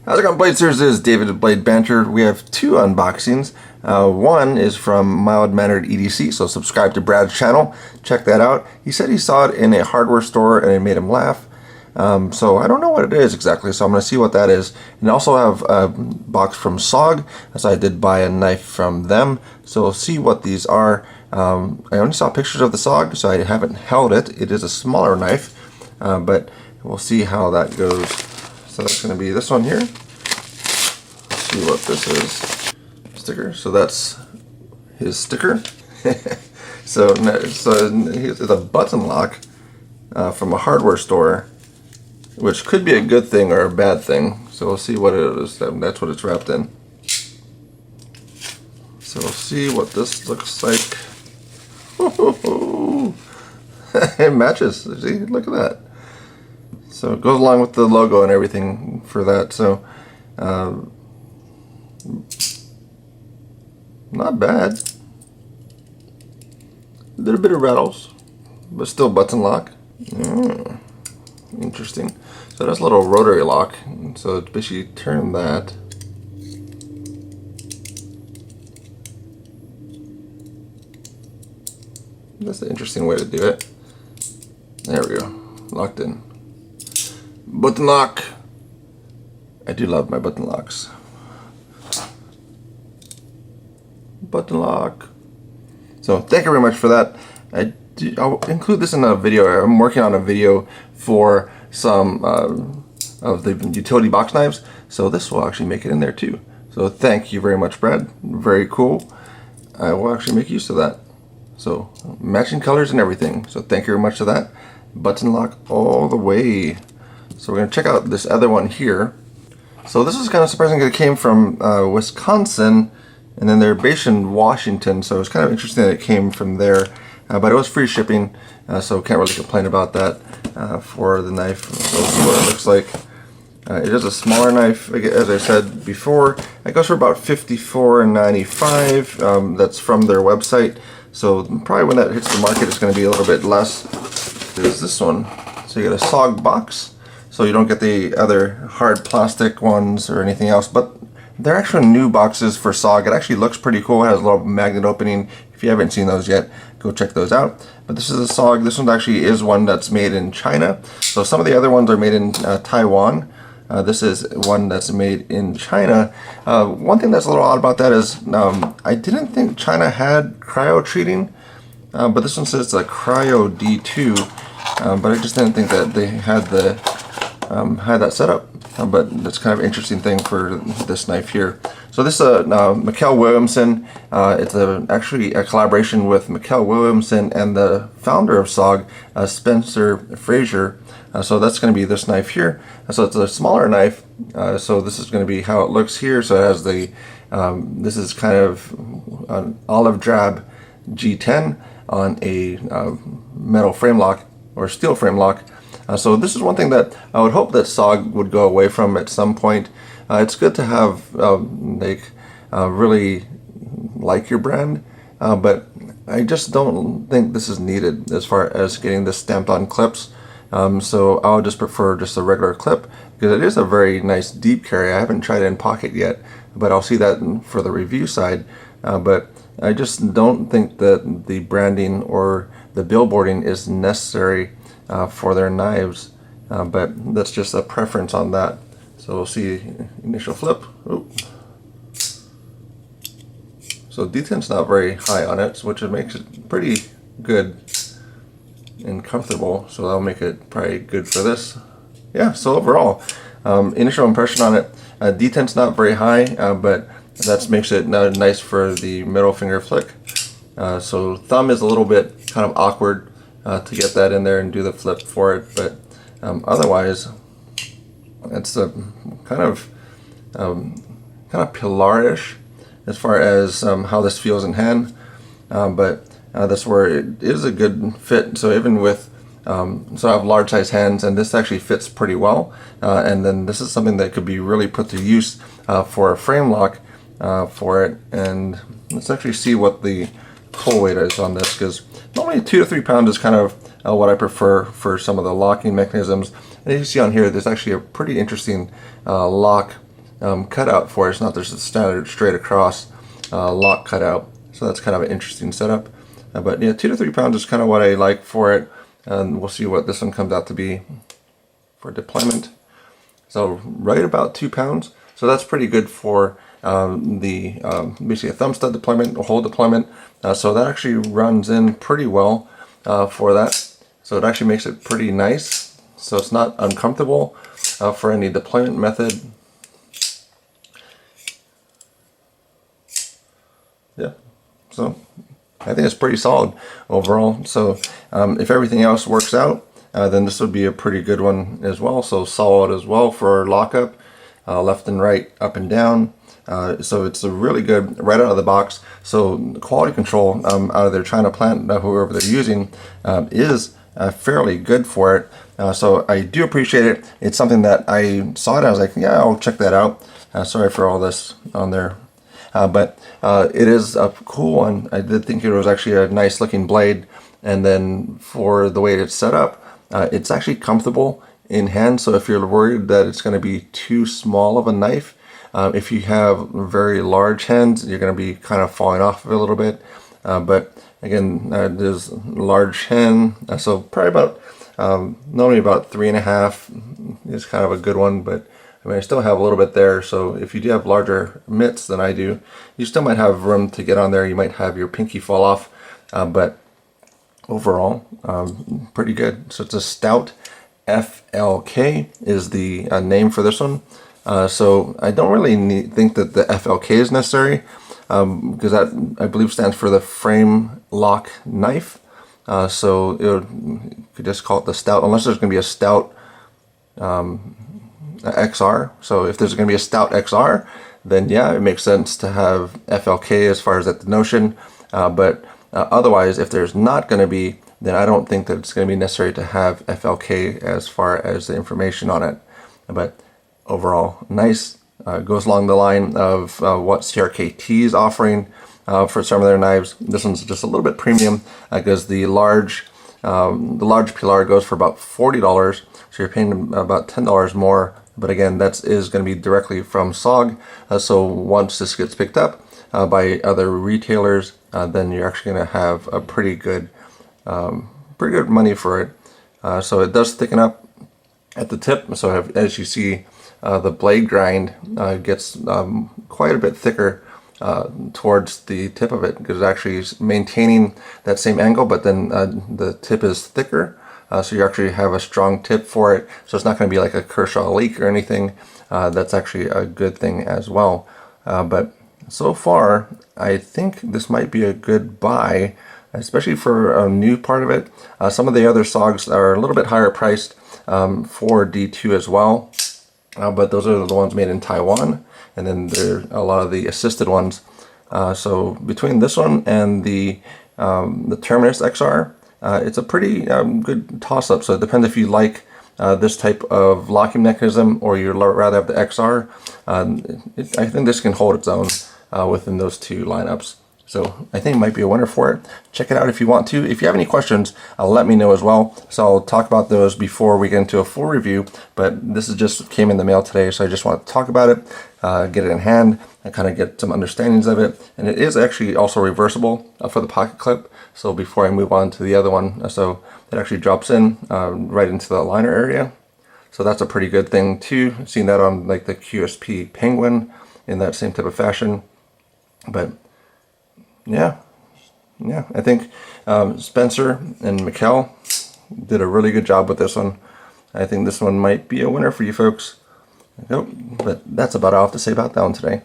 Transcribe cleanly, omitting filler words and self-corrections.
How's it going, Bladesters? This is David at Blade Banter. We have two unboxings. One is from Mild Mannered EDC, so subscribe to Brad's channel. Check that out. He said he saw it in a hardware store and it made him laugh. So I don't know what it is exactly, so I'm going to see what that is. And I also have a box from SOG, as I did buy a knife from them. So we'll see what these are. I only saw pictures of the SOG, so I haven't held it. It is a smaller knife, but we'll see how that goes. So that's going to be this one here. Let's see what this is. Sticker. So that's his sticker. so it's a button lock from a hardware store, which could be a good thing or a bad thing. So we'll see what it is. That's what it's wrapped in. So we'll see what this looks like. It matches. See, look at that. So it goes along with the logo and everything for that. So not bad. A little bit of rattles, but still button lock. Interesting. So that's a little rotary lock. So it's basically turn that. That's an interesting way to do it. There we go. Locked in. Button lock. I do love my button locks. Button lock. So thank you very much for that. I'll include this in a video. I'm working on a video for some of the utility box knives, so this will actually make it in there too. So thank you very much, Brad. Very cool. I will actually make use of that. So matching colors and everything. So thank you very much for that. Button lock all the way. So we're going to check out this other one here. So this is kind of surprising because it came from Wisconsin, and then they're based in Washington. So it's kind of interesting that it came from there, but it was free shipping, so can't really complain about that for the knife. So this is what it looks like. It is a smaller knife, as I said before. It goes for about $54.95. That's from their website. So probably when that hits the market, it's going to be a little bit less. There's this one. So you get a SOG box. So you don't get the other hard plastic ones or anything else, but they're actually new boxes for SOG. It actually looks pretty cool. It has a little magnet opening. If you haven't seen those yet, go check those out. But this is a SOG. This one actually is one that's made in China. So some of the other ones are made in Taiwan. This is one that's made in China. One thing that's a little odd about that is I didn't think China had cryo treating, but this one says it's a cryo D2. But I just didn't think that they had that set up. But that's kind of an interesting thing for this knife here. So this is Mikkel Williamson. It's actually a collaboration with Mikkel Williamson and the founder of SOG, Spencer Fraser. So that's going to be this knife here. So it's a smaller knife. So this is going to be how it looks here. So it has the, this is kind of an olive drab G10 on a metal frame lock or steel frame lock. So this is one thing that I would hope that SOG would go away from at some point. It's good to have really like your brand, but I just don't think this is needed as far as getting this stamped on clips. So I would just prefer just a regular clip because it is a very nice deep carry. I haven't tried it in pocket yet, but I'll see that for the review side. But I just don't think that the branding or the billboarding is necessary for their knives, but that's just a preference on that. So we'll see initial flip. Ooh. So deten's not very high on it, which makes it pretty good and comfortable. So that'll make it probably good for this. Yeah. So overall, initial impression on it, deten's not very high, but that makes it nice for the middle finger flick. So thumb is a little bit kind of awkward to get that in there and do the flip for it, but otherwise it's a kind of pillar-ish as far as how this feels in hand, but that's where it is a good fit. So even with so I have large size hands, and this actually fits pretty well, and then this is something that could be really put to use for a frame lock for it. And let's actually see what the pull weight is on this, because normally 2 to 3 pounds is kind of what I prefer for some of the locking mechanisms. And as you see on here, there's actually a pretty interesting lock cutout for it. It's not just a standard straight across lock cutout. So that's kind of an interesting setup. But yeah, 2 to 3 pounds is kind of what I like for it. And we'll see what this one comes out to be for deployment. So right about 2 pounds. So that's pretty good for basically a thumb stud deployment, a whole deployment. So that actually runs in pretty well for that. So it actually makes it pretty nice. So it's not uncomfortable for any deployment method. Yeah, so I think it's pretty solid overall. So if everything else works out, then this would be a pretty good one as well. So solid as well for lockup, left and right, up and down. So it's a really good right out of the box. So quality control out of their China plant, whoever they're using, is fairly good for it. So I do appreciate it. It's something that I saw it, I was like, yeah, I'll check that out. Sorry for all this on there. But it is a cool one. I did think it was actually a nice looking blade, and then for the way it's set up, it's actually comfortable in hand. So if you're worried that it's going to be too small of a knife, if you have very large hands, you're going to be kind of falling off of it a little bit. But again, there's large hand, so probably about normally about 3.5 is kind of a good one, but I mean, I still have a little bit there. So if you do have larger mitts than I do, you still might have room to get on there. You might have your pinky fall off, but overall, pretty good. So it's a Stout FLK is the name for this one. So I don't really think that the FLK is necessary, because that, I believe, stands for the frame lock knife. So you could just call it the Stout, unless there's going to be a Stout XR. So if there's going to be a Stout XR, then yeah, it makes sense to have FLK as far as that notion. But otherwise, if there's not going to be, then I don't think that it's going to be necessary to have FLK as far as the information on it. But overall, nice. Goes along the line of what CRKT is offering for some of their knives. This one's just a little bit premium because the large pilar goes for about $40, so you're paying about $10 more. But again, that is going to be directly from SOG. So once this gets picked up by other retailers, then you're actually going to have a pretty good money for it. So it does thicken up at the tip. So as you see, the blade grind gets quite a bit thicker towards the tip of it, because it's actually maintaining that same angle, but then the tip is thicker. So you actually have a strong tip for it. So it's not going to be like a Kershaw leak or anything. That's actually a good thing as well. But so far, I think this might be a good buy, especially for a new part of it. Some of the other SOGs are a little bit higher priced for D2 as well. But those are the ones made in Taiwan, and then there are a lot of the assisted ones. So between this one and the Terminus XR, it's a pretty good toss-up. So it depends if you like this type of locking mechanism or you'd rather have the XR. I think this can hold its own within those two lineups. So I think it might be a winner for it. Check it out if you want to. If you have any questions, let me know as well. So I'll talk about those before we get into a full review. But this is just came in the mail today, so I just want to talk about it, get it in hand, and kind of get some understandings of it. And it is actually also reversible for the pocket clip. So before I move on to the other one, so it actually drops in right into the liner area. So that's a pretty good thing too. I've seen that on like the QSP Penguin in that same type of fashion. But yeah, I think Spencer and Mikkel did a really good job with this one. I think this one might be a winner for you folks. But that's about all I have to say about that one today.